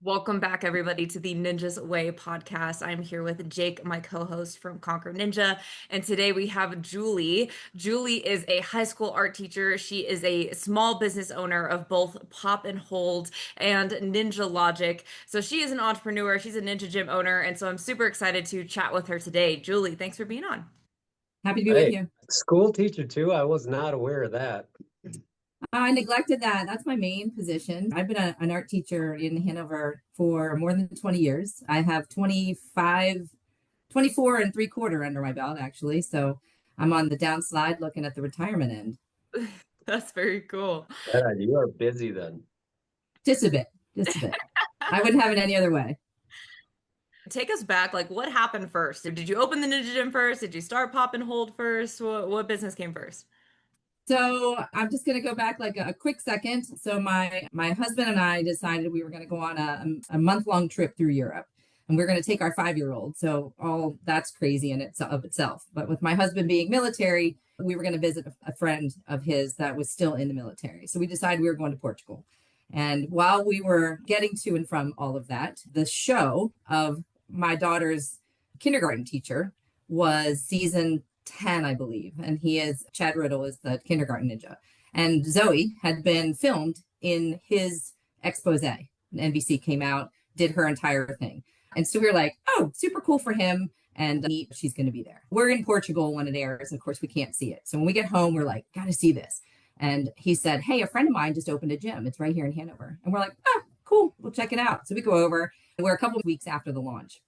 Welcome back, everybody, to the Ninja's Way podcast. I'm here with Jake, my co-host from Conquer Ninja, and today we have Julie. Julie is a high school art teacher. She is a small business owner of both Pop and Hold and Ninja Logic. So she is an entrepreneur. She's a Ninja Gym owner, and so I'm super excited to chat with her today. Julie, thanks for being on. Happy to be with Hey, you. school teacher too? I was not aware of that. I neglected that. That's my main position. I've been an art teacher in Hanover for more than 20 years. I have 25, 24 and three quarter under my belt, actually. So I'm on the downslide looking at the retirement end. That's very cool. Yeah, you are busy then. Just a bit, just a bit. I wouldn't have it any other way. Take us back. Like, what happened first? Did you open the Ninja Gym first? Did you start Pop and Hold first? What business came first? So I'm just going to go back like a quick second. So my husband and I decided we were going to go on a month long trip through Europe, and we're going to take our 5 year old. So all that's crazy in itself. But with my husband being military, we were going to visit a friend of his that was still in the military. So we decided we were going to Portugal. And while we were getting to and from all of that, the show of my daughter's kindergarten teacher was season 10, I believe. And Chad Riddle is the kindergarten ninja. And Zoe had been filmed in his expose. NBC came out, did her entire thing. And so we were like, oh, super cool for him. And she's going to be there. We're in Portugal when it airs. And of course, we can't see it. So when we get home, we're like, got to see this. And he said, hey, a friend of mine just opened a gym. It's right here in Hanover. And we're like, oh, cool. We'll check it out. So we go over. We're a couple of weeks after the launch.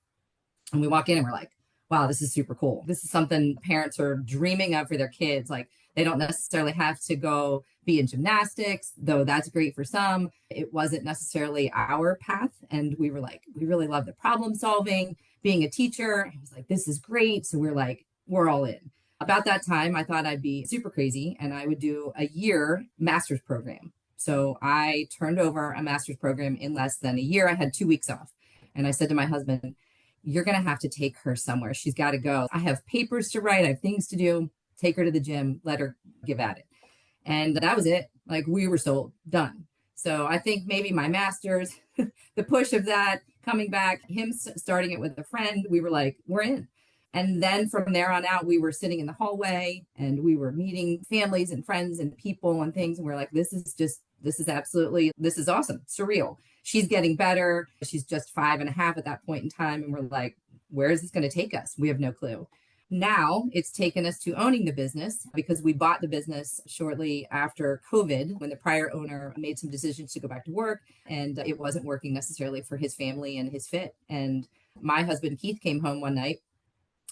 And we walk in and we're like, wow, this is super cool. This is something parents are dreaming of for their kids. Like they don't necessarily have to go be in gymnastics, though that's great for some. It wasn't necessarily our path. And we were like, we really love the problem solving, being a teacher. I was like, this is great. So we're like, we're all in. About that time, I thought I'd be super crazy and I would do a year master's program. So I turned over a master's program in less than a year. I had 2 weeks off. And I said to my husband, you're going to have to take her somewhere. She's got to go. I have papers to write. I have things to do. Take her to the gym. Let her give at it. And that was it. Like we were sold, done. So I think maybe my master's, the push of that coming back, him starting it with a friend, we were like, we're in. And then from there on out, we were sitting in the hallway and we were meeting families and friends and people and things. And we're like, this is awesome. Surreal. She's getting better. She's just 5.5 at that point in time. And we're like, where is this going to take us? We have no clue. Now it's taken us to owning the business because we bought the business shortly after COVID when the prior owner made some decisions to go back to work and it wasn't working necessarily for his family and his fit. And my husband, Keith, came home one night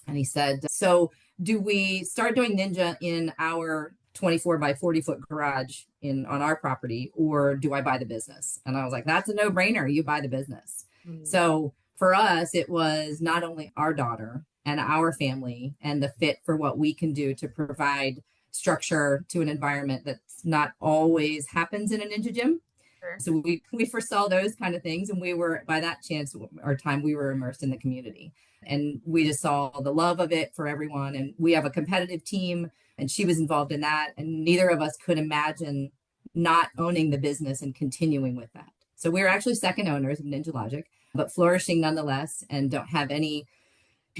and he said, so do we start doing Ninja in our 24 by 40-foot garage on our property, or do I buy the business? And I was like, that's a no-brainer. You buy the business. Mm-hmm. So for us, it was not only our daughter and our family and the fit for what we can do to provide structure to an environment that's not always happens in a ninja gym. Sure. So we foresaw those kind of things. And we were, by that chance, our time, we were immersed in the community. And we just saw the love of it for everyone. And we have a competitive team and she was involved in that. And neither of us could imagine not owning the business and continuing with that. So we're actually second owners of Ninja Logic, but flourishing nonetheless and don't have any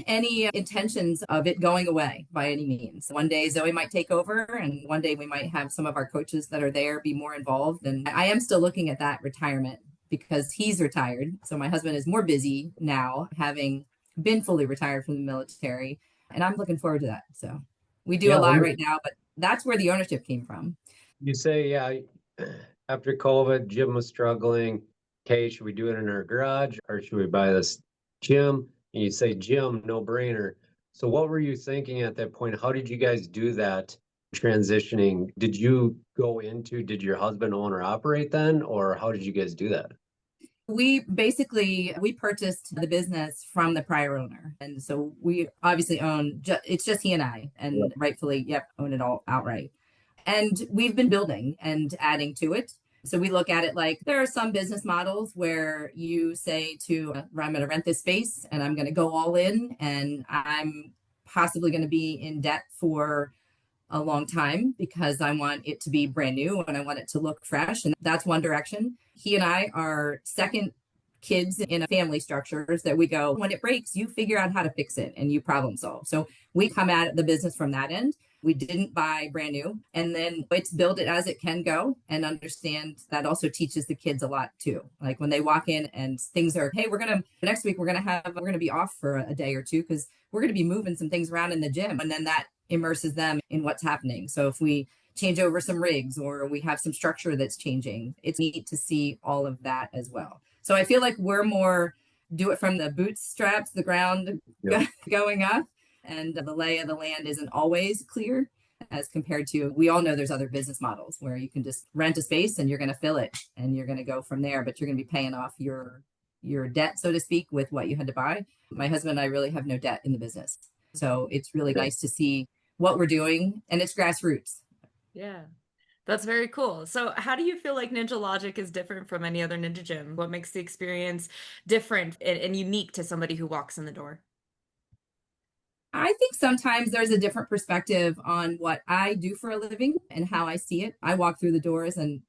intentions of it going away by any means. One day Zoe might take over and one day we might have some of our coaches that are there be more involved. And I am still looking at that retirement because he's retired. So my husband is more busy now, having been fully retired from the military. And I'm looking forward to that. So we do a lot right now, but that's where the ownership came from. You say, yeah, after COVID, gym was struggling. Okay, should we do it in our garage or should we buy this gym? And you say gym, no brainer. So what were you thinking at that point? How did you guys do that transitioning? Did your husband own or operate then? Or how did you guys do that? We purchased the business from the prior owner. And so we obviously it's just he and I, and rightfully, own it all outright. And we've been building and adding to it. So we look at it like there are some business models where you say I'm going to rent this space and I'm going to go all in and I'm possibly going to be in debt for a long time because I want it to be brand new and I want it to look fresh. And that's one direction. He and I are second kids in a family structures that we go, when it breaks, you figure out how to fix it and you problem solve. So we come at the business from that end. We didn't buy brand new, and then it's build it as it can go, and understand that also teaches the kids a lot too. Like when they walk in and things are, hey, next week we're gonna be off for a day or two because we're gonna be moving some things around in the gym, and then that immerses them in what's happening. So if we change over some rigs or we have some structure that's changing, it's neat to see all of that as well. So I feel like we're more do it from the bootstraps, the ground going up, and the lay of the land isn't always clear as compared to, we all know there's other business models where you can just rent a space and you're going to fill it and you're going to go from there, but you're going to be paying off your debt, so to speak, with what you had to buy. My husband and I really have no debt in the business. So it's really nice to see what we're doing, and it's grassroots. Yeah. That's very cool. So, how do you feel like Ninja Logic is different from any other Ninja gym? What makes the experience different and unique to somebody who walks in the door? I think sometimes there's a different perspective on what I do for a living and how I see it. I walk through the doors and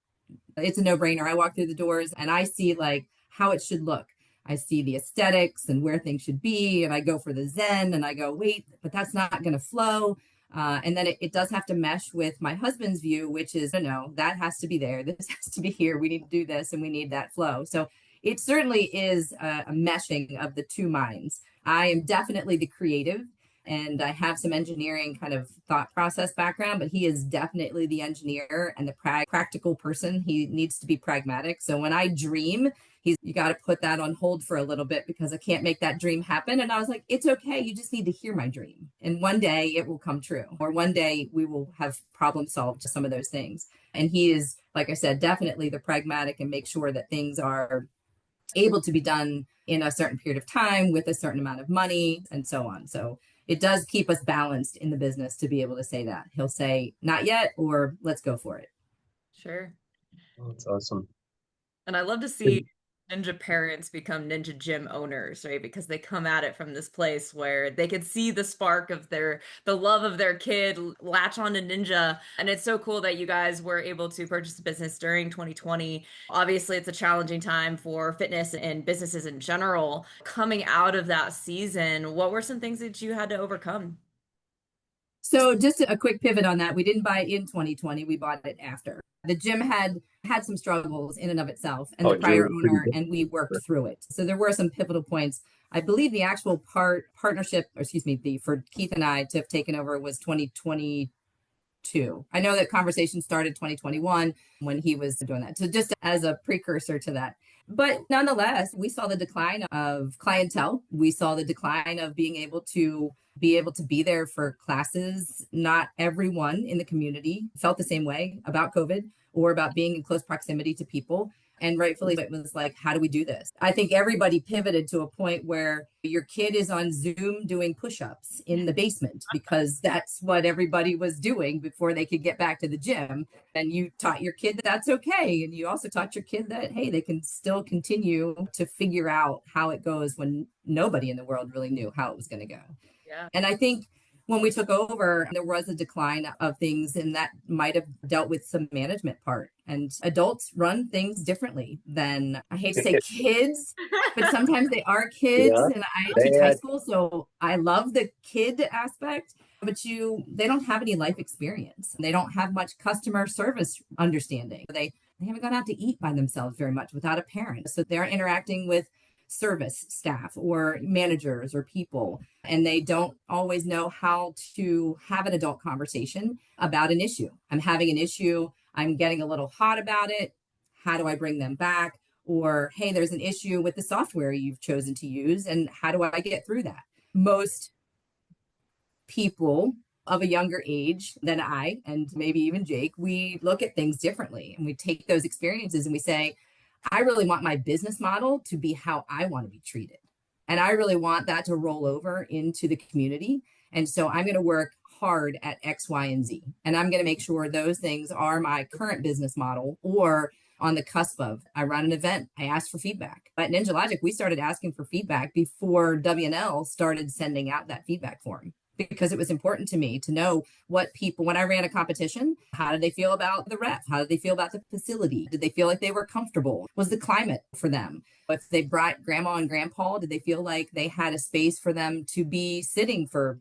it's a no-brainer. I walk through the doors and I see like how it should look. I see the aesthetics and where things should be, and I go for the Zen and I go, wait, but that's not going to flow. And then it does have to mesh with my husband's view, which is, no, that has to be there. This has to be here. We need to do this and we need that flow. So it certainly is a meshing of the two minds. I am definitely the creative, and I have some engineering kind of thought process background, but he is definitely the engineer and the practical person. He needs to be pragmatic. So when I dream, you got to put that on hold for a little bit because I can't make that dream happen. And I was like, it's okay. You just need to hear my dream. And one day it will come true, or one day we will have problem solved to some of those things. And he is, like I said, definitely the pragmatic and make sure that things are able to be done in a certain period of time with a certain amount of money and so on. So it does keep us balanced in the business to be able to say that. He'll say, not yet, or let's go for it. Sure. Oh, that's awesome. And I love to see ninja parents become ninja gym owners, right? Because they come at it from this place where they could see the spark of the love of their kid latch on to ninja. And it's so cool that you guys were able to purchase the business during 2020. Obviously, it's a challenging time for fitness and businesses in general. Coming out of that season, what were some things that you had to overcome? So just a quick pivot on that. We didn't buy it in 2020. We bought it after. The gym had some struggles in and of itself, and the prior owner, and we worked through it. So there were some pivotal points. I believe the actual partnership, or excuse me, for Keith and I to have taken over was 2022. I know that conversation started 2021 when he was doing that. So just as a precursor to that. But nonetheless, we saw the decline of clientele. We saw the decline of being able to be there for classes. Not everyone in the community felt the same way about COVID or about being in close proximity to people. And rightfully, it was like, how do we do this? I think everybody pivoted to a point where your kid is on Zoom doing push-ups in the basement because that's what everybody was doing before they could get back to the gym. And you taught your kid that that's okay. And you also taught your kid that, hey, they can still continue to figure out how it goes when nobody in the world really knew how it was going to go. Yeah. And I think when we took over, there was a decline of things, and that might have dealt with some management part. And adults run things differently than, I hate to say kids, but sometimes they are kids. Yeah, and I teach high school, so I love the kid aspect, but they don't have any life experience. They don't have much customer service understanding. They haven't gone out to eat by themselves very much without a parent. So they're interacting with service staff or managers or people, and they don't always know how to have an adult conversation about an issue. I'm having an issue, I'm getting a little hot about it. How do I bring them back? Or, hey, there's an issue with the software you've chosen to use, and how do I get through that? Most people of a younger age than I, and maybe even Jake, we look at things differently, and we take those experiences and we say, I really want my business model to be how I want to be treated. And I really want that to roll over into the community. And so I'm going to work hard at X, Y, and Z. And I'm going to make sure those things are my current business model or on the cusp of. I run an event, I ask for feedback. At Ninja Logic, we started asking for feedback before WNL started sending out that feedback form. because it was important to me to know what people, when I ran a competition, how did they feel about the rep? How did they feel about the facility? Did they feel like they were comfortable? Was the climate for them? If they brought grandma and grandpa, did they feel like they had a space for them to be sitting for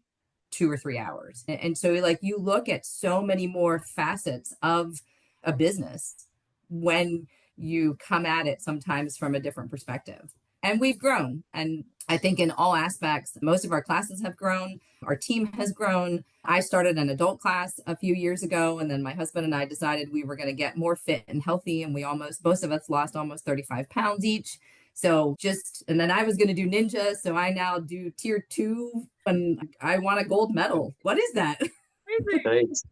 2 or 3 hours? And so, like, you look at so many more facets of a business when you come at it sometimes from a different perspective. And we've grown. And I think in all aspects, most of our classes have grown. Our team has grown. I started an adult class a few years ago, and then my husband and I decided we were going to get more fit and healthy. And we most of us lost almost 35 pounds each. So and then I was going to do ninja. So I now do tier 2 and I want a gold medal. What is that? Thanks.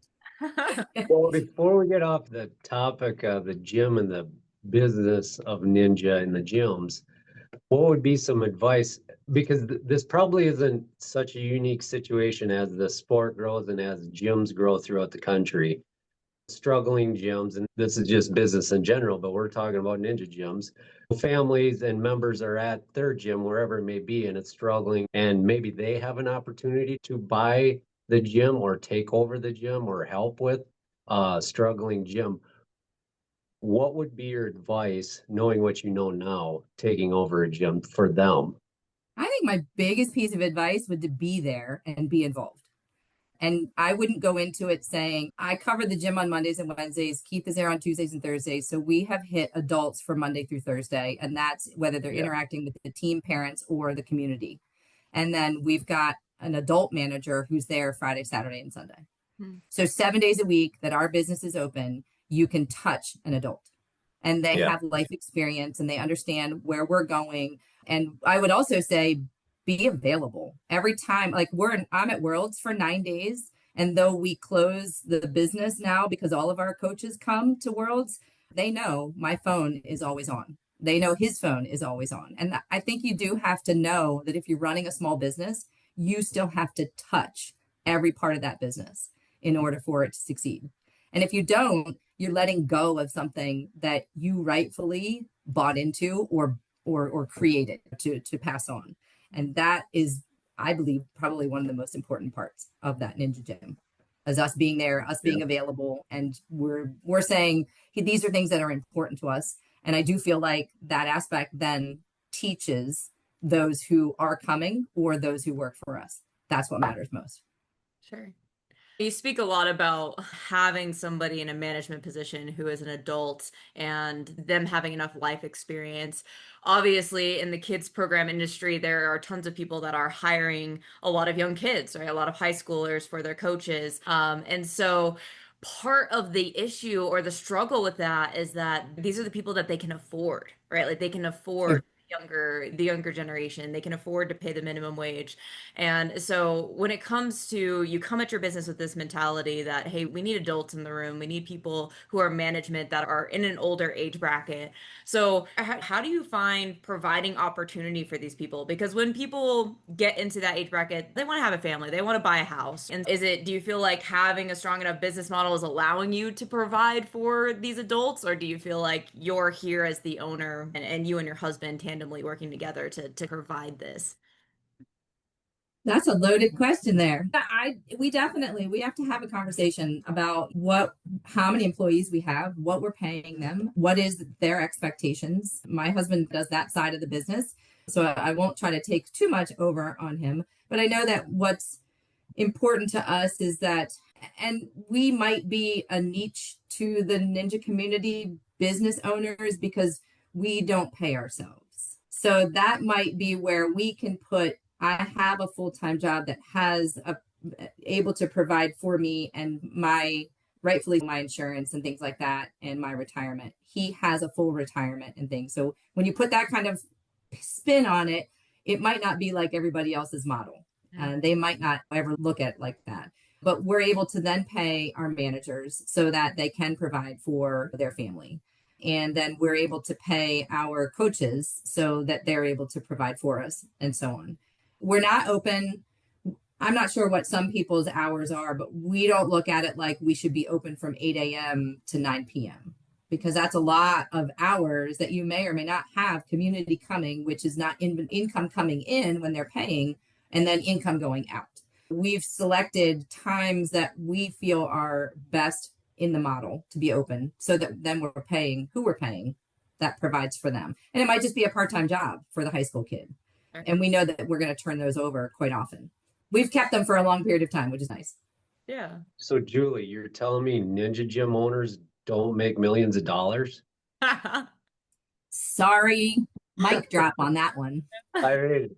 Well, before we get off the topic of the gym and the business of ninja and the gyms, what would be some advice? Because this probably isn't such a unique situation as the sport grows and as gyms grow throughout the country. Struggling gyms, and this is just business in general, but we're talking about ninja gyms. Families and members are at their gym, wherever it may be, and it's struggling, and maybe they have an opportunity to buy the gym or take over the gym or help with a struggling gym. What would be your advice, knowing what you know now, taking over a gym for them? I think my biggest piece of advice would be there and be involved. And I wouldn't go into it saying, I cover the gym on Mondays and Wednesdays. Keith is there on Tuesdays and Thursdays. So we have hit adults for Monday through Thursday. And that's whether they're interacting with the team, parents, or the community. And then we've got an adult manager who's there Friday, Saturday, and Sunday. So 7 days a week that our business is open, you can touch an adult. And they have life experience and they understand where we're going. And I would also say, be available every time. Like I'm at Worlds for 9 days. And though we close the business now because all of our coaches come to Worlds, they know my phone is always on. They know his phone is always on. And I think you do have to know that if you're running a small business, you still have to touch every part of that business in order for it to succeed. And if you don't, you're letting go of something that you rightfully bought into or created to pass on. And that is, I believe, probably one of the most important parts of that ninja gym, is us being there, us being available. And we're saying, hey, these are things that are important to us. And I do feel like that aspect then teaches those who are coming or those who work for us. That's what matters most. Sure. You speak a lot about having somebody in a management position who is an adult and them having enough life experience. Obviously, in the kids program industry, there are tons of people that are hiring a lot of young kids, right? A lot of high schoolers for their coaches. And so part of the issue or the struggle with that is that these are the people that they can afford, right? Like they can afford the younger generation. They can afford to pay the minimum wage. And so when it comes to you come at your business with this mentality that, hey, we need adults in the room. We need people who are management that are in an older age bracket. So how do you find providing opportunity for these people? Because when people get into that age bracket, they want to have a family, they want to buy a house. And do you feel like having a strong enough business model is allowing you to provide for these adults? Or do you feel like you're here as the owner and you and your husband tandemly working together to provide this? That's a loaded question there. We have to have a conversation about how many employees we have, what we're paying them, what is their expectations. My husband does that side of the business, so I won't try to take too much over on him. But I know that what's important to us is that, and we might be a niche to the ninja community business owners because we don't pay ourselves. So that might be where we can I have a full-time job that has able to provide for me and rightfully my insurance and things like that and my retirement. He has a full retirement and things. So when you put that kind of spin on it, it might not be like everybody else's model. And they might not ever look at it like that. But we're able to then pay our managers so that they can provide for their family. And then we're able to pay our coaches so that they're able to provide for us and so on. We're not open. I'm not sure what some people's hours are, but we don't look at it like we should be open from 8 a.m. to 9 p.m. because that's a lot of hours that you may or may not have community coming, which is not income coming in when they're paying and then income going out. we've selected times that we feel are best in the model to be open so that then we're paying who we're paying that provides for them. And it might just be a part-time job for the high school kid. And we know that we're going to turn those over quite often. We've kept them for a long period of time, which is nice. Yeah. So Julie, you're telling me Ninja Gym owners don't make millions of dollars? Sorry, mic drop on that one. I mean,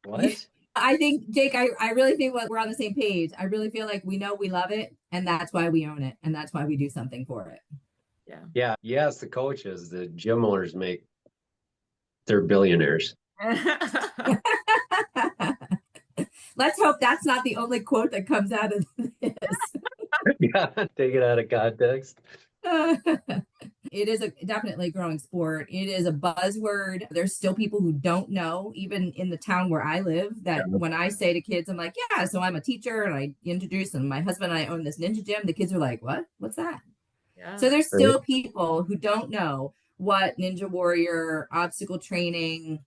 what? I think, Jake, I really think we're on the same page. I really feel like we know we love it, and that's why we own it, and that's why we do something for it. Yeah. Yeah. Yes, the coaches, the gym owners they're billionaires. Let's hope that's not the only quote that comes out of this. Yeah, take it out of context. It is definitely a growing sport. It is a buzzword. There's still people who don't know, even in the town where I live, that when I say to kids, I'm like, yeah, so I'm a teacher and I introduce them. My husband and I own this ninja gym. The kids are like, what? What's that? Yeah. So there's still people who don't know what Ninja Warrior, obstacle training,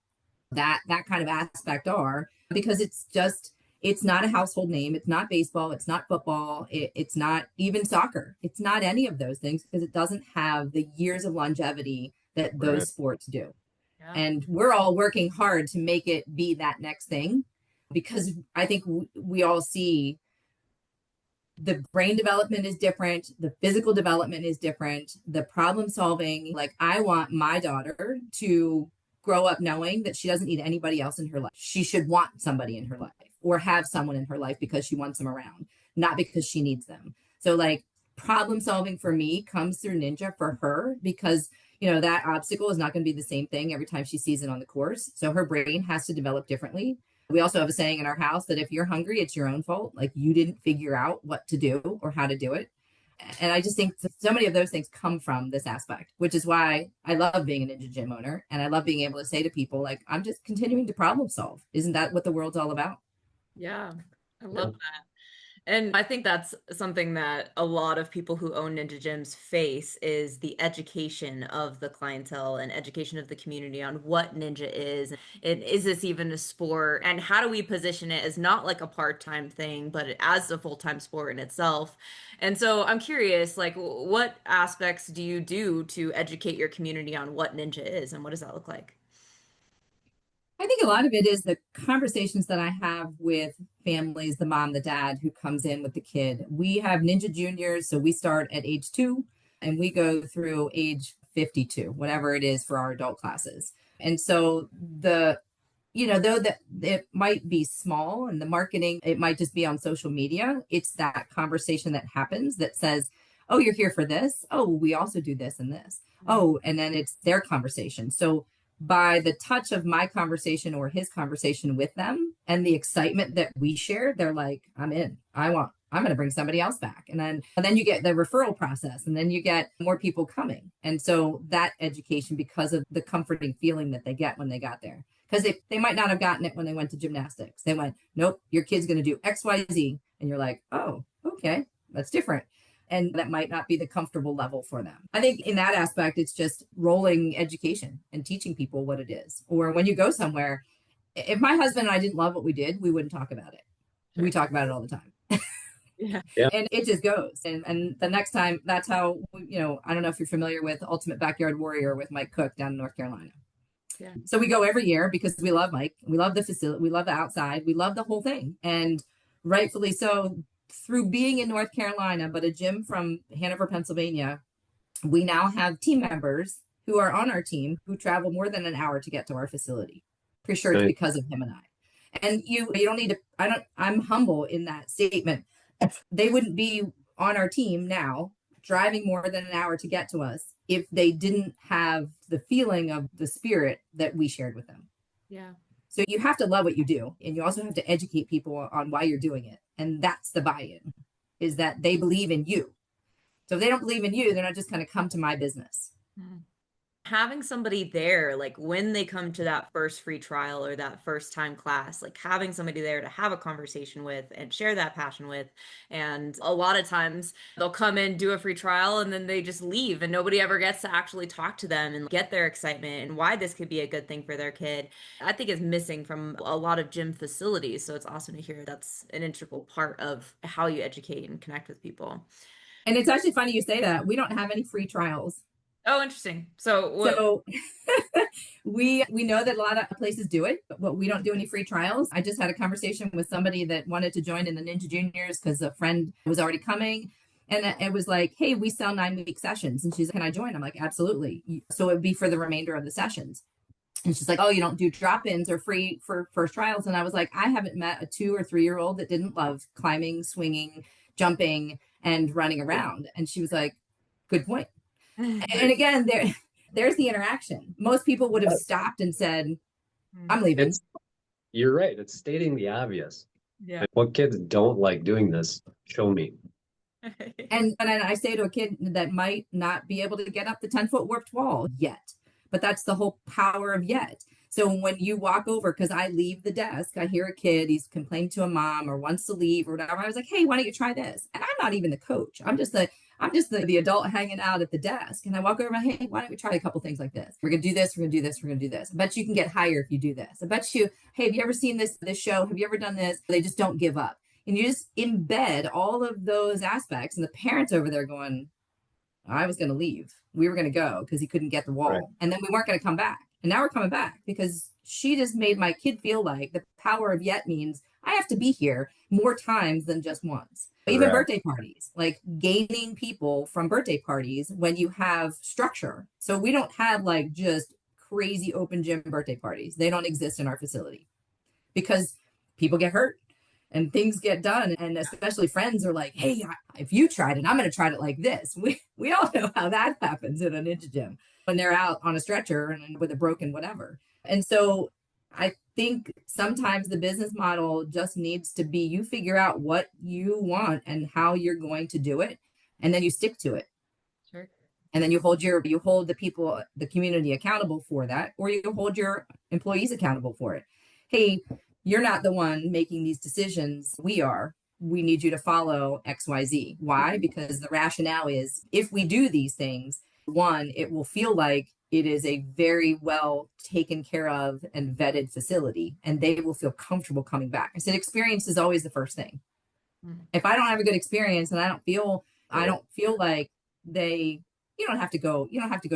that kind of aspect are, because it's not a household name. It's not baseball. It's not football. It's not even soccer. It's not any of those things because it doesn't have the years of longevity that those sports do. Yeah. And we're all working hard to make it be that next thing, because I think we all see the brain development is different. The physical development is different. The problem solving, like I want my daughter to grow up knowing that she doesn't need anybody else in her life. She should want somebody in her life or have someone in her life because she wants them around, not because she needs them. So like problem solving for me comes through Ninja for her, because that obstacle is not going to be the same thing every time she sees it on the course. So her brain has to develop differently. We also have a saying in our house that if you're hungry, it's your own fault. Like you didn't figure out what to do or how to do it. And I just think so many of those things come from this aspect, which is why I love being a Ninja Gym owner. And I love being able to say to people, like, I'm just continuing to problem solve. Isn't that what the world's all about? Yeah, I love that. And I think that's something that a lot of people who own Ninja Gyms face, is the education of the clientele and education of the community on what Ninja is. And is this even a sport? And how do we position it as not like a part-time thing, but as a full-time sport in itself? And so I'm curious, like, what aspects do you do to educate your community on what Ninja is, and what does that look like? I think a lot of it is the conversations that I have with families, the mom, the dad who comes in with the kid. We have Ninja Juniors, so we start at age 2 and we go through age 52, whatever it is for our adult classes. And so though that it might be small and the marketing, it might just be on social media, it's that conversation that happens that says, oh, you're here for this. Oh, we also do this and this. Oh, and then it's their conversation. So by the touch of my conversation or his conversation with them and the excitement that we share, they're like, I'm in. I'm going to bring somebody else back. And then you get the referral process, and then you get more people coming. And so that education, because of the comforting feeling that they get when they got there, because they might not have gotten it when they went to gymnastics. They went, nope, your kid's going to do X, Y, Z. And you're like, oh, okay, that's different. And that might not be the comfortable level for them. I think in that aspect, it's just rolling education and teaching people what it is. Or when you go somewhere, if my husband and I didn't love what we did, we wouldn't talk about it. Sure. We talk about it all the time. Yeah. And it just goes. And the next time, that's how, I don't know if you're familiar with Ultimate Backyard Warrior with Mike Cook down in North Carolina. Yeah. So we go every year because we love Mike. We love the facility. We love the outside. We love the whole thing. And rightfully so, through being in North Carolina, but a gym from Hanover, Pennsylvania, we now have team members who are on our team who travel more than an hour to get to our facility. Pretty sure it's because of him and I. And you don't need to, I'm humble in that statement. They wouldn't be on our team now driving more than an hour to get to us if they didn't have the feeling of the spirit that we shared with them. Yeah. So you have to love what you do, and you also have to educate people on why you're doing it. And that's the buy-in, is that they believe in you. So if they don't believe in you, they're not just going to come to my business. Having somebody there, like when they come to that first free trial or that first time class, like having somebody there to have a conversation with and share that passion with. And a lot of times they'll come in, do a free trial, and then they just leave, and nobody ever gets to actually talk to them and get their excitement and why this could be a good thing for their kid. I think is missing from a lot of gym facilities. So it's awesome to hear that's an integral part of how you educate and connect with people. And it's actually funny you say that. We don't have any free trials. Oh, interesting. So what? So we know that a lot of places do it, but we don't do any free trials. I just had a conversation with somebody that wanted to join in the Ninja Juniors because a friend was already coming. And it was like, hey, we sell 9-week sessions. And she's like, can I join? I'm like, absolutely. So it would be for the remainder of the sessions. And she's like, oh, you don't do drop-ins or free for first trials. And I was like, I haven't met a 2 or 3-year-old that didn't love climbing, swinging, jumping, and running around. And she was like, good point. And again, there's the interaction. Most people would have stopped and said, I'm leaving. You're right. It's stating the obvious. Yeah. Like, what kids don't like doing this? Show me. And I say to a kid that might not be able to get up the 10-foot warped wall yet, but that's the whole power of yet. So when you walk over, because I leave the desk, I hear a kid, he's complained to a mom or wants to leave or whatever. I was like, hey, why don't you try this? And I'm not even the coach. I'm just the adult hanging out at the desk. And I walk over and hey, why don't we try a couple things like this? We're gonna do this, we're gonna do this, we're gonna do this. I bet you can get higher if you do this. I bet you, hey, have you ever seen this show? Have you ever done this? They just don't give up. And you just embed all of those aspects. And the parents over there going, I was going to leave. We were going to go because he couldn't get the wall. Right. And then we weren't going to come back. And now we're coming back because she just made my kid feel like the power of yet means I have to be here more times than just once. Even birthday parties, like gaining people from birthday parties when you have structure. So we don't have like just crazy open gym birthday parties. They don't exist in our facility because people get hurt. And things get done, and especially friends are like, hey, if you tried it, I'm going to try it like this. We all know how that happens in a ninja gym when they're out on a stretcher and with a broken whatever. And so I think sometimes the business model just needs to be you figure out what you want and how you're going to do it, and then you stick to it. Sure. And then you hold the people, the community accountable for that, or you hold your employees accountable for it. Hey, you're not the one making these decisions. We are. We need you to follow XYZ. Why? Because the rationale is if we do these things, one, it will feel like it is a very well taken care of and vetted facility, and they will feel comfortable coming back. I said experience is always the first thing. If I don't have a good experience and I don't feel like you don't have to go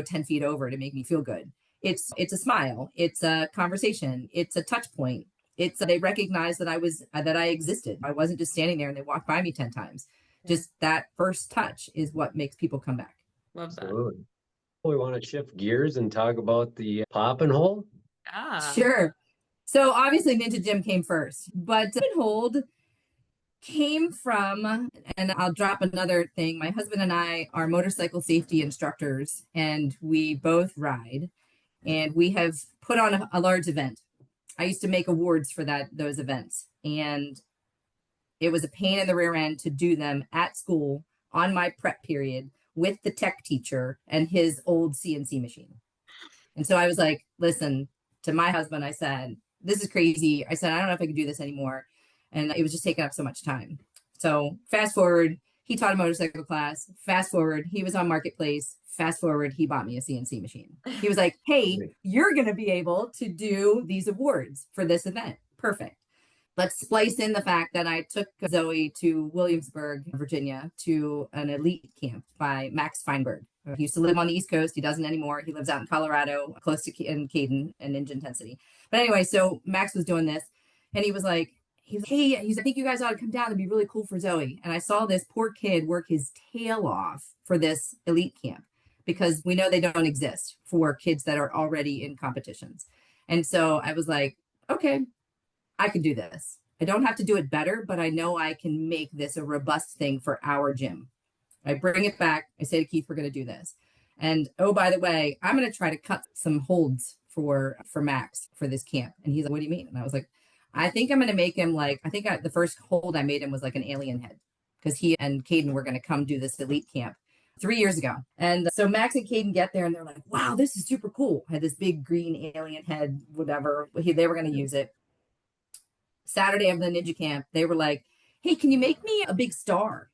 10 feet over to make me feel good. It's a smile. It's a conversation. It's a touch point. It's they recognize that I existed. I wasn't just standing there and they walked by me 10 times. Just that first touch is what makes people come back. Love that. Absolutely. We want to shift gears and talk about the pop and hold. Sure. So obviously Ninja Gym came first, but pop and hold came from, and I'll drop another thing. My husband and I are motorcycle safety instructors, and we both ride, and we have put on a large event. I used to make awards for those events, and it was a pain in the rear end to do them at school on my prep period with the tech teacher and his old CNC machine. And so I was like, listen, to my husband, I said, this is crazy. I said, I don't know if I can do this anymore. And it was just taking up so much time. So fast forward, he taught a motorcycle class. Fast forward, he was on Marketplace. Fast forward, he bought me a CNC machine. He was like, hey, you're going to be able to do these awards for this event. Perfect. Let's splice in the fact that I took Zoe to Williamsburg, Virginia, to an elite camp by Max Feinberg. He used to live on the East Coast. He doesn't anymore. He lives out in Colorado, close to Caden and Ninja Intensity. But anyway, so Max was doing this, and he was like, hey, I think you guys ought to come down. It'd be really cool for Zoe. And I saw this poor kid work his tail off for this elite camp because we know they don't exist for kids that are already in competitions. And so I was like, okay, I can do this. I don't have to do it better, but I know I can make this a robust thing for our gym. I bring it back. I say to Keith, we're going to do this. And oh, by the way, I'm going to try to cut some holds for Max for this camp. And he's like, what do you mean? And I was like, I think I'm going to make him like, the first hold I made him was like an alien head because he and Caden were going to come do this elite camp 3 years ago. And so Max and Caden get there and they're like, wow, this is super cool. I had this big green alien head, whatever. They were going to use it. Saturday of the Ninja Camp, they were like, hey, can you make me a big star?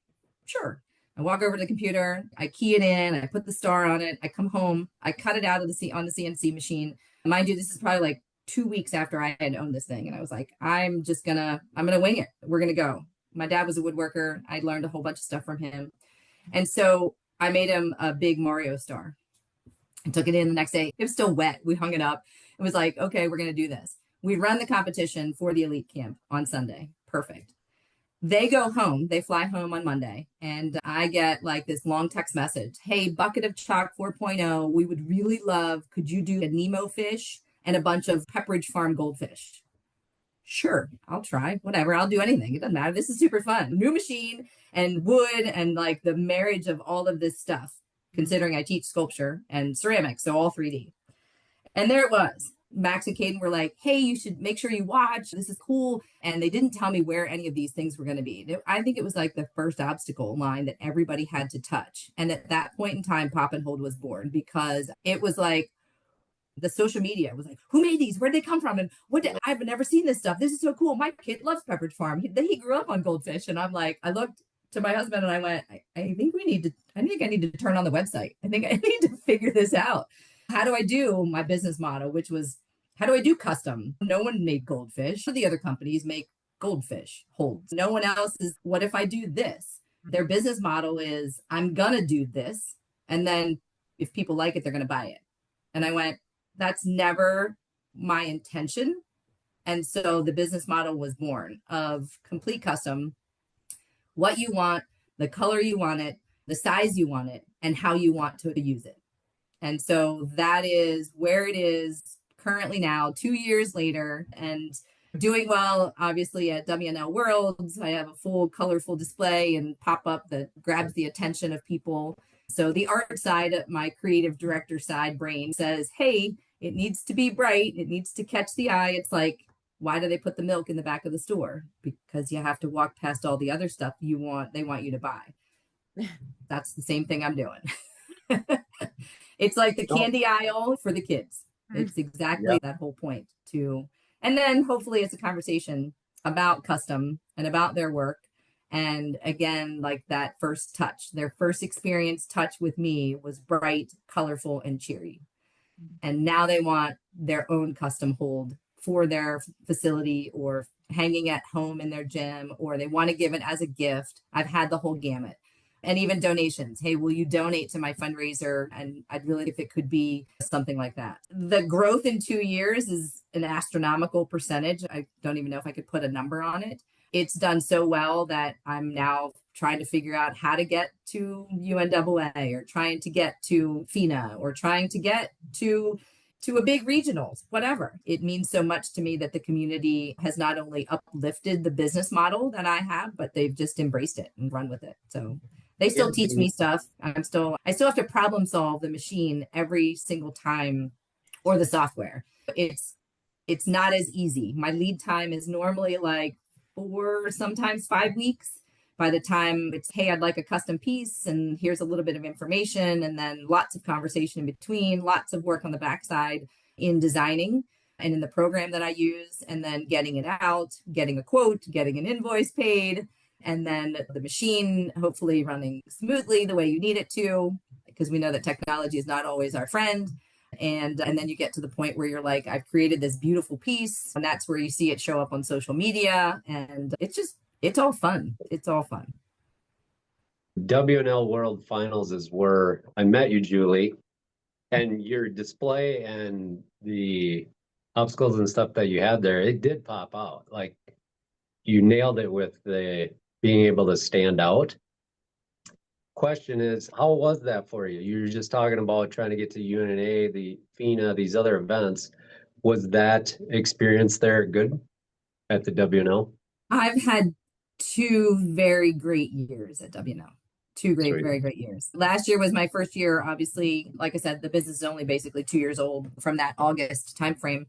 Sure. I walk over to the computer, I key it in, I put the star on it, I come home, I cut it out of on the CNC machine. Mind you, this is probably like 2 weeks after I had owned this thing. And I was like, I'm gonna wing it. We're gonna go. My dad was a woodworker. I learned a whole bunch of stuff from him. And so I made him a big Mario star. I took it in the next day. It was still wet. We hung it up. It was like, okay, we're gonna do this. We run the competition for the elite camp on Sunday. Perfect. They go home, they fly home on Monday, and I get like this long text message. Hey, Bucket of Chalk 4.0, we would really love, could you do a Nemo fish and a bunch of Pepperidge Farm goldfish? Sure, I'll try, whatever, I'll do anything. It doesn't matter. This is super fun. New machine and wood and like the marriage of all of this stuff, considering I teach sculpture and ceramics, so all 3D. And there it was. Max and Caden were like, hey, you should make sure you watch. This is cool. And they didn't tell me where any of these things were going to be. I think it was like the first obstacle line that everybody had to touch. And at that point in time, Pop and Hold was born because it was like the social media was like, who made these? Where'd they come from? And I've never seen this stuff. This is so cool. My kid loves Pepperidge Farm. He grew up on goldfish. And I'm like, I looked to my husband and I went, I think I need to turn on the website. I think I need to figure this out. How do I do my business model, which was, how do I do custom? No one made goldfish. The other companies make goldfish holds. No one else is, what if I do this? Their business model is, I'm going to do this. And then if people like it, they're going to buy it. And I went, that's never my intention. And so the business model was born of complete custom, what you want, the color you want it, the size you want it, and how you want to use it. And so that is where it is currently now, 2 years later, and doing well, obviously, at WNL Worlds. I have a full colorful display and pop-up that grabs the attention of people. So the art side, my creative director side brain says, hey, it needs to be bright. It needs to catch the eye. It's like, why do they put the milk in the back of the store? Because you have to walk past all the other stuff they want you to buy. That's the same thing I'm doing. It's like the candy aisle for the kids. It's exactly that whole point too. And then hopefully it's a conversation about custom and about their work. And again, like that first touch, their first experience touch with me was bright, colorful, and cheery. And now they want their own custom hold for their facility or hanging at home in their gym, or they want to give it as a gift. I've had the whole gamut. And even donations. Hey, will you donate to my fundraiser? And I'd really, if it could be something like that. The growth in 2 years is an astronomical percentage. I don't even know if I could put a number on it. It's done so well that I'm now trying to figure out how to get to UNAA or trying to get to FINA or trying to get to a big regionals, whatever. It means so much to me that the community has not only uplifted the business model that I have, but they've just embraced it and run with it. So they still teach me stuff. I still have to problem solve the machine every single time, or the software. It's not as easy. My lead time is normally like 4, sometimes 5 weeks. By the time it's, hey, I'd like a custom piece and here's a little bit of information, and then lots of conversation in between, lots of work on the backside in designing and in the program that I use, and then getting it out, getting a quote, getting an invoice paid, and then the machine hopefully running smoothly the way you need it to, because we know that technology is not always our friend. And then you get to the point where you're like, I've created this beautiful piece, and that's where you see it show up on social media. And it's all fun. It's all fun. WNL World Finals is where I met you, Julie, and your display and the obstacles and stuff that you had there, it did pop out. Like, you nailed it with the being able to stand out. Question is, how was that for you? You were just talking about trying to get to UNA, the FINA, these other events. Was that experience there good at the WNL? I've had 2 very great years at WNL. 2 very great years. Last year was my first year. Obviously, like I said, the business is only basically 2 years old from that August timeframe.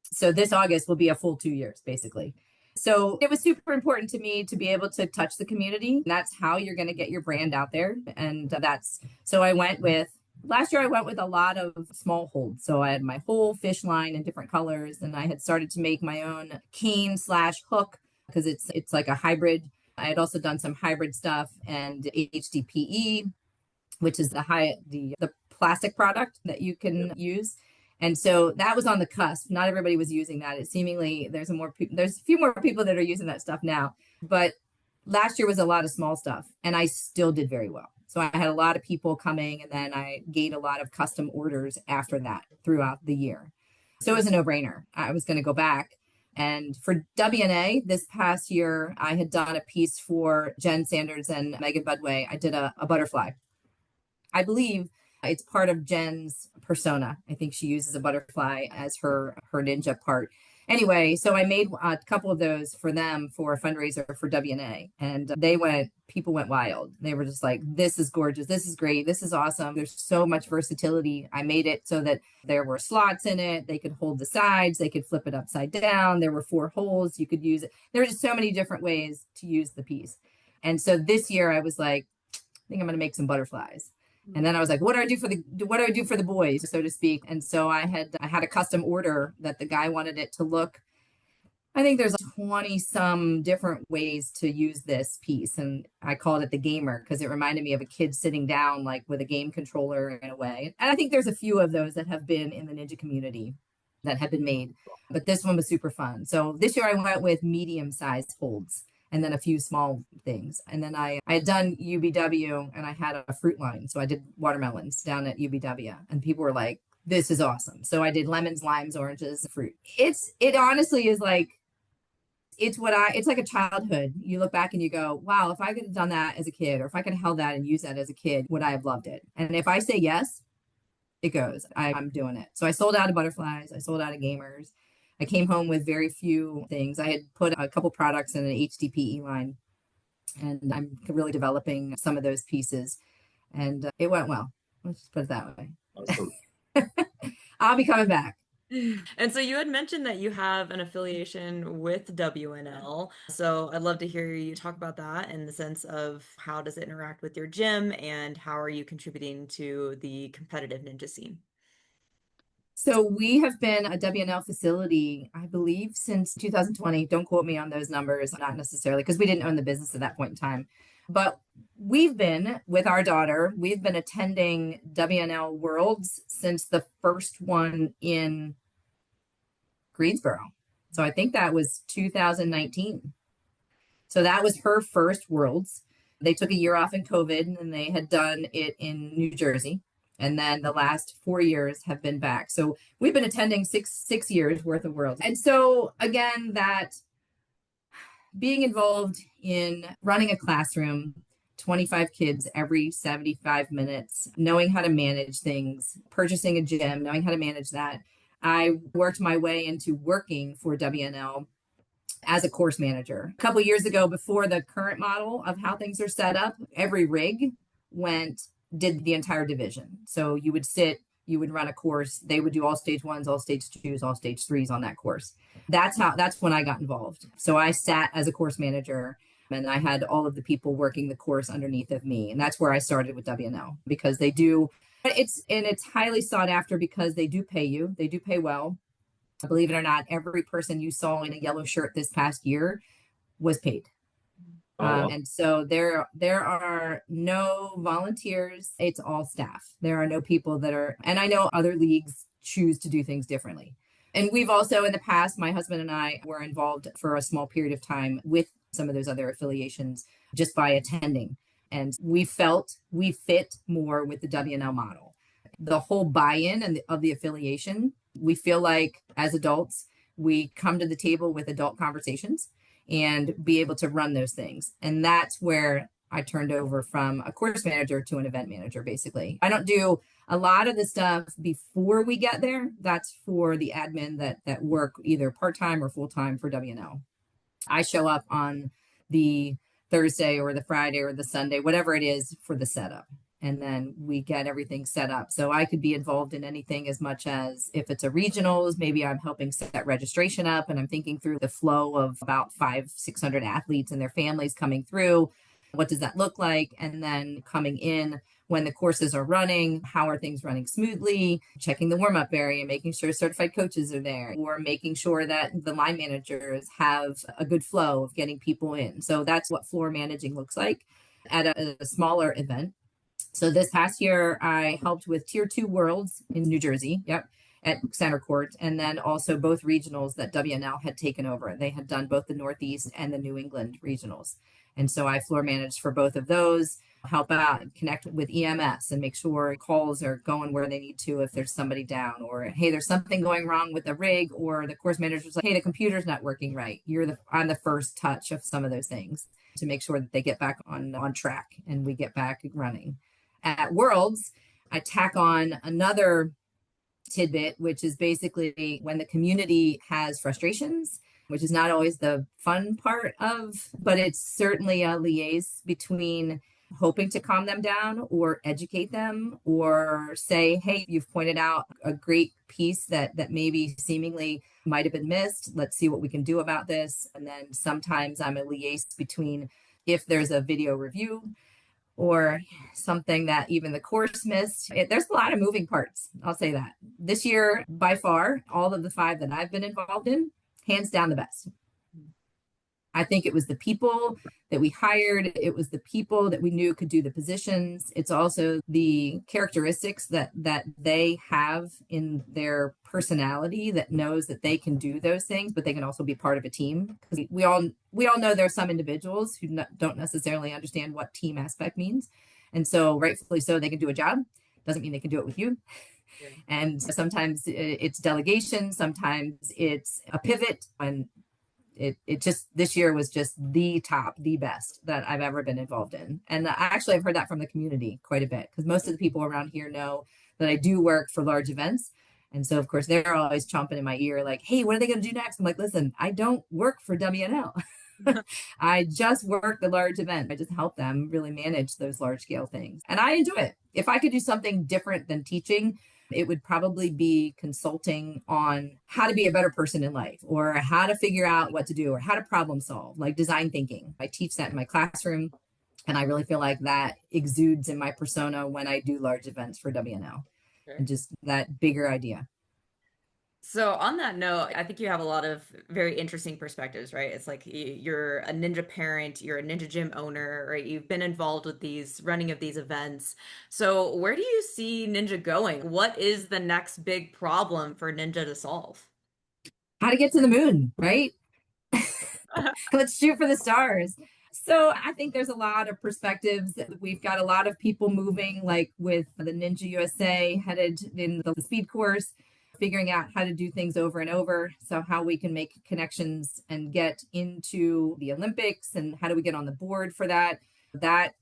So this August will be a full 2 years, basically. So it was super important to me to be able to touch the community. That's how you're going to get your brand out there. And that's so I went with last year, I went with a lot of small holds. So I had my whole fish line in different colors, and I had started to make my own cane slash hook because it's like a hybrid. I had also done some hybrid stuff and HDPE, which is the plastic product that you can use. And so that was on the cusp. Not everybody was using that. It seemingly there's a few more people that are using that stuff now. But last year was a lot of small stuff, and I still did very well. So I had a lot of people coming, and then I gained a lot of custom orders after that throughout the year. So it was a no-brainer. I was going to go back. And for WNA this past year, I had done a piece for Jen Sanders and Megan Budway. I did a butterfly. I believe it's part of Jen's persona. I think she uses a butterfly as her ninja part. Anyway, so I made a couple of those for them for a fundraiser for WNA, and people went wild. They were just like, this is gorgeous. This is great. This is awesome. There's so much versatility. I made it so that there were slots in it. They could hold the sides. They could flip it upside down. There were 4 holes. You could use it. There were just so many different ways to use the piece. And so this year I was like, I think I'm going to make some butterflies. And then I was like, what do I do for the boys, so to speak? And so I had a custom order that the guy wanted it to look. I think there's 20 some different ways to use this piece. And I called it the gamer because it reminded me of a kid sitting down like with a game controller in a way. And I think there's a few of those that have been in the ninja community that have been made. But this one was super fun. So this year I went with medium-sized holds and then a few small things. And then I had done UBW and I had a fruit line. So I did watermelons down at UBW and people were like, this is awesome. So I did lemons, limes, oranges, fruit. It honestly is like, it's like a childhood. You look back and you go, wow, if I could have done that as a kid, or if I could have held that and used that as a kid, would I have loved it? And if I say yes, it goes. I'm doing it. So I sold out of butterflies. I sold out of gamers. I came home with very few things. I had put a couple products in an HDPE line, and I'm really developing some of those pieces. And it went well. Let's just put it that way. Awesome. I'll be coming back. And so you had mentioned that you have an affiliation with WNL. So I'd love to hear you talk about that in the sense of how does it interact with your gym and how are you contributing to the competitive ninja scene? So we have been a WNL facility, I believe, since 2020. Don't quote me on those numbers, not necessarily, because we didn't own the business at that point in time. But we've been with our daughter, we've been attending WNL Worlds since the first one in Greensboro. So I think that was 2019. So that was her first Worlds. They took a year off in COVID and they had done it in New Jersey. And then the last 4 years have been back. So we've been attending six years worth of Worlds. And so again, that being involved in running a classroom, 25 kids every 75 minutes, knowing how to manage things, purchasing a gym, knowing how to manage that. I worked my way into working for WNL as a course manager. A couple of years ago, before the current model of how things are set up, every rig did the entire division. So you would run a course. They would do all stage 1s, all stage 2s, all stage 3s on that course. That's when I got involved. So I sat as a course manager and I had all of the people working the course underneath of me. And that's where I started with WNL because it's highly sought after because they do pay you. They do pay well. Believe it or not, every person you saw in a yellow shirt this past year was paid. And so there are no volunteers. It's all staff. There are no people and I know other leagues choose to do things differently. And we've also in the past, my husband and I were involved for a small period of time with some of those other affiliations just by attending. And we felt we fit more with the WNL model. The whole buy-in of the affiliation, we feel like as adults, we come to the table with adult conversations and be able to run those things. And that's where I turned over from a course manager to an event manager, basically. I don't do a lot of the stuff before we get there. That's for the admin that work either part-time or full-time for WNL. I show up on the Thursday or the Friday or the Sunday, whatever it is for the setup. and then we get everything set up. So I could be involved in anything as much as if it's a regionals, maybe I'm helping set registration up and I'm thinking through the flow of about 600 athletes and their families coming through. What does that look like? And then coming in when the courses are running, how are things running smoothly, checking the warm-up area, making sure certified coaches are there, or making sure that the line managers have a good flow of getting people in. So that's what floor managing looks like at a smaller event. So this past year, I helped with Tier 2 Worlds in New Jersey. Yep. At Center Court, and then also both regionals that WNL had taken over. They had done both the Northeast and the New England regionals. And so I floor managed for both of those, help out, connect with EMS and make sure calls are going where they need to if there's somebody down, or hey, there's something going wrong with the rig, or the course manager's like, hey, the computer's not working right. You're on the first touch of some of those things to make sure that they get back on track and we get back running. At Worlds, I tack on another tidbit, which is basically when the community has frustrations, which is not always the fun part of, but it's certainly a liaise between hoping to calm them down or educate them or say, hey, you've pointed out a great piece that maybe seemingly might have been missed. Let's see what we can do about this. And then sometimes I'm a liaise between if there's a video review or something that even the course missed. There's a lot of moving parts. I'll say that. This year, by far, all of the 5 that I've been involved in, hands down the best. I think it was the people that we hired. It was the people that we knew could do the positions. It's also the characteristics that they have in their personality that knows that they can do those things, but they can also be part of a team. Because we all know there are some individuals who don't necessarily understand what team aspect means. And so rightfully so, they can do a job. Doesn't mean they can do it with you. Yeah. And sometimes it's delegation. Sometimes it's a pivot. And it just, this year was just the best that I've ever been involved in. And actually I've heard that from the community quite a bit, because most of the people around here know that I do work for large events. And so of course they're always chomping in my ear like, hey, what are they going to do next? I'm like, listen, I don't work for WNL. I just work the large event. I just help them really manage those large scale things. And I enjoy it. If I could do something different than teaching, it would probably be consulting on how to be a better person in life, or how to figure out what to do, or how to problem solve, like design thinking. I teach that in my classroom, and I really feel like that exudes in my persona when I do large events for WNL. Okay. And just that bigger idea. So on that note, I think you have a lot of very interesting perspectives, right? It's like you're a ninja parent, you're a ninja gym owner, right? You've been involved with these running of these events. So where do you see ninja going? What is the next big problem for ninja to solve? How to get to the moon, right? Let's shoot for the stars. So I think there's a lot of perspectives. We've got a lot of people moving, like with the Ninja USA headed in the speed course, figuring out how to do things over and over. So how we can make connections and get into the Olympics, and how do we get on the board for that? That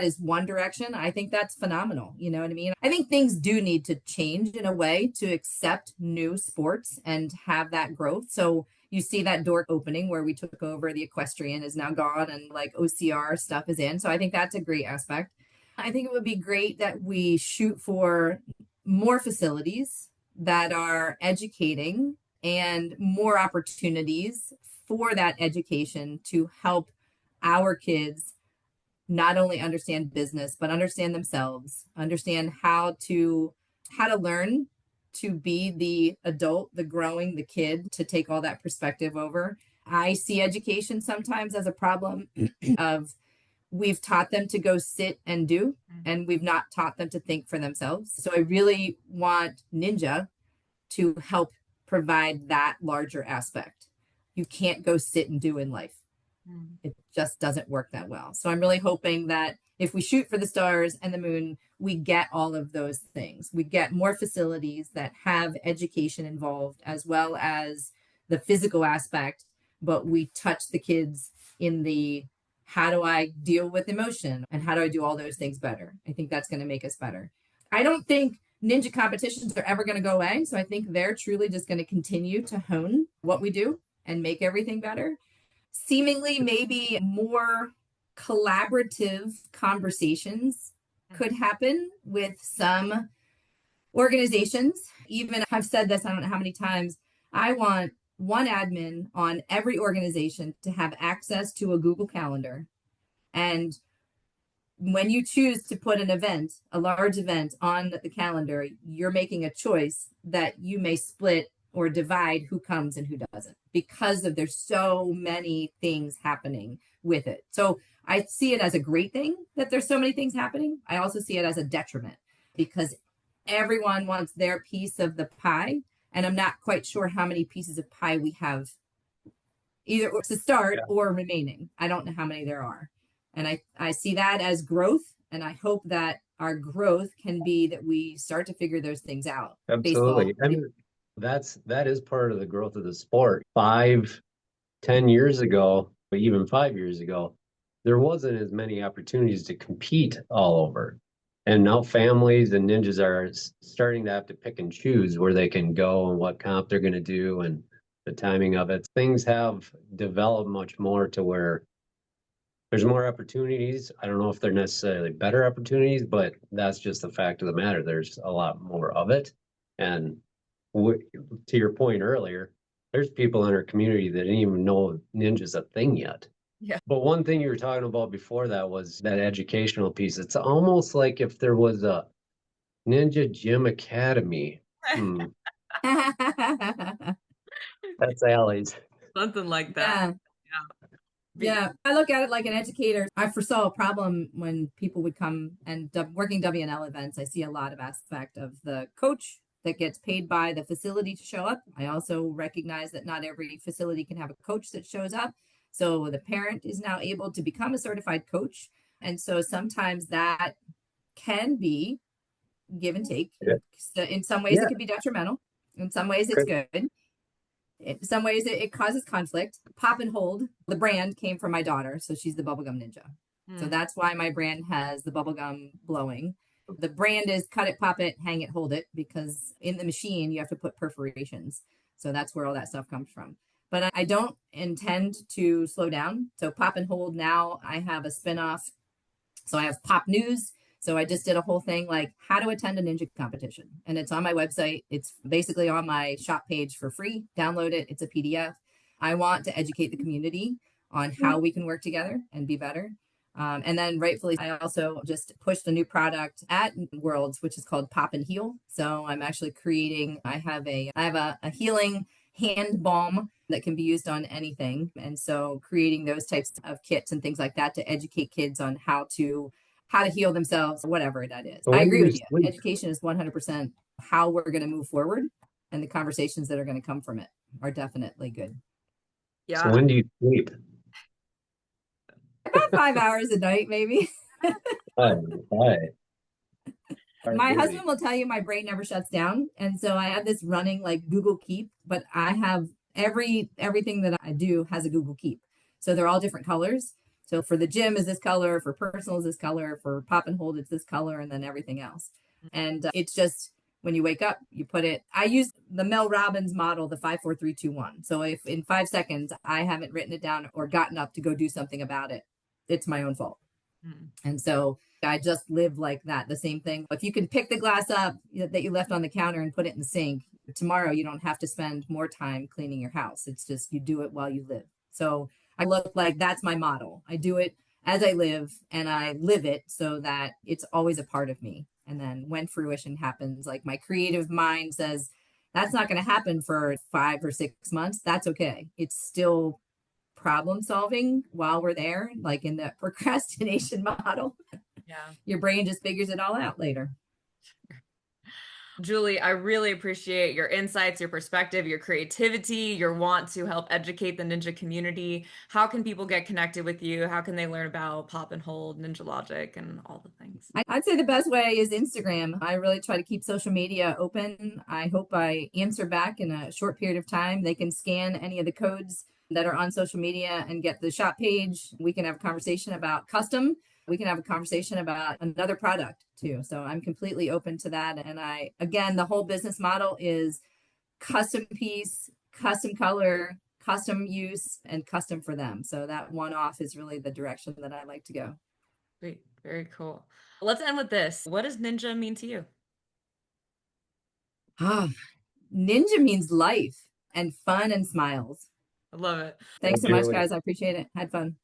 is one direction. I think that's phenomenal. You know what I mean? I think things do need to change in a way to accept new sports and have that growth. So you see that door opening where we took over, the equestrian is now gone, and like OCR stuff is in. So I think that's a great aspect. I think it would be great that we shoot for more facilities that are educating and more opportunities for that education to help our kids not only understand business, but understand themselves, understand how to learn to be the adult, the growing, the kid, to take all that perspective over. I see education sometimes as a problem of we've taught them to go sit and do, and we've not taught them to think for themselves. So I really want Ninja to help provide that larger aspect. You can't go sit and do in life. It just doesn't work that well. So I'm really hoping that if we shoot for the stars and the moon, we get all of those things. We get more facilities that have education involved, as well as the physical aspect, but we touch the kids in the how do I deal with emotion and how do I do all those things better? I think that's going to make us better. I don't think ninja competitions are ever going to go away. So I think they're truly just going to continue to hone what we do and make everything better. Seemingly maybe more collaborative conversations could happen with some organizations. Even I've said this, I don't know how many times, I want one admin on every organization to have access to a Google Calendar. And when you choose to put an event, a large event on the calendar, you're making a choice that you may split or divide who comes and who doesn't because of there's so many things happening with it. So I see it as a great thing that there's so many things happening. I also see it as a detriment because everyone wants their piece of the pie. And I'm not quite sure how many pieces of pie we have either to start or remaining. I don't know how many there are. And I see that as growth. And I hope that our growth can be that we start to figure those things out. Absolutely. Baseball. I mean, that is part of the growth of the sport. 5, 10 years ago, even 5 years ago, there wasn't as many opportunities to compete all over. And now families and ninjas are starting to have to pick and choose where they can go and what comp they're going to do and the timing of it. Things have developed much more to where there's more opportunities. I don't know if they're necessarily better opportunities, but that's just the fact of the matter. There's a lot more of it. And to your point earlier, there's people in our community that didn't even know ninja's a thing yet. Yeah. But one thing you were talking about before that was that educational piece. It's almost like if there was a Ninja Gym Academy. That's Allie's. Something like that. Yeah. Yeah, I look at it like an educator. I foresaw a problem when people would come and working WNL events. I see a lot of aspect of the coach that gets paid by the facility to show up. I also recognize that not every facility can have a coach that shows up. So the parent is now able to become a certified coach. And so sometimes that can be give and take. Yeah. So in some ways, Yeah. it can be detrimental. In some ways, it's good. In some ways, it causes conflict. Pop and Hold, the brand came from my daughter. So she's the bubblegum ninja. So that's why my brand has the bubblegum blowing. The brand is cut it, pop it, hang it, hold it, because in the machine, you have to put perforations. So that's where all that stuff comes from. But I don't intend to slow down. So Pop and Hold now, I have a spinoff. So I have Pop News. So I just did a whole thing like how to attend a ninja competition. And it's on my website. It's basically on my shop page for free. Download it. It's a PDF. I want to educate the community on how we can work together and be better. And then rightfully, I also just pushed a new product at Worlds, which is called Pop and Heal. So I'm actually creating, I have a healing hand balm that can be used on anything. And so creating those types of kits and things like that to educate kids on how to heal themselves, whatever that is. I agree with you. Education is 100% how we're going to move forward, and the conversations that are going to come from it are definitely good. Yeah. So when do you sleep? About 5 hours a night, maybe. Hi. My husband will tell you my brain never shuts down. And so I have this running like Google Keep, but I have everything that I do has a Google Keep. So they're all different colors. So for the gym is this color, for personal is this color, for Pop and Hold it's this color, and then everything else. And it's just when you wake up, you put it. I use the Mel Robbins model, the 5, 4, 3, 2, 1. So if in 5 seconds I haven't written it down or gotten up to go do something about it, it's my own fault. And so I just live like that. The same thing. If you can pick the glass up that you left on the counter and put it in the sink, tomorrow you don't have to spend more time cleaning your house. It's just you do it while you live. So I look like that's my model. I do it as I live and I live it so that it's always a part of me. And then when fruition happens, like my creative mind says, that's not going to happen for 5 or 6 months. That's okay. It's still problem solving while we're there, like in the procrastination model. Yeah. Your brain just figures it all out later. Julie, I really appreciate your insights, your perspective, your creativity, your want to help educate the ninja community. How can people get connected with you? How can they learn about Pop and Hold, Ninja Logic, and all the things? I'd say the best way is Instagram. I really try to keep social media open. I hope I answer back in a short period of time. They can scan any of the codes that are on social media and get the shop page. We can have a conversation about custom. We can have a conversation about another product too. So I'm completely open to that. And again, the whole business model is custom piece, custom color, custom use, and custom for them. So that one off is really the direction that I like to go. Sweet. Very cool. Let's end with this. What does ninja mean to you? Ah, ninja means life and fun and smiles. I love it. Thanks so much, Julie. guys. I appreciate it. Had fun.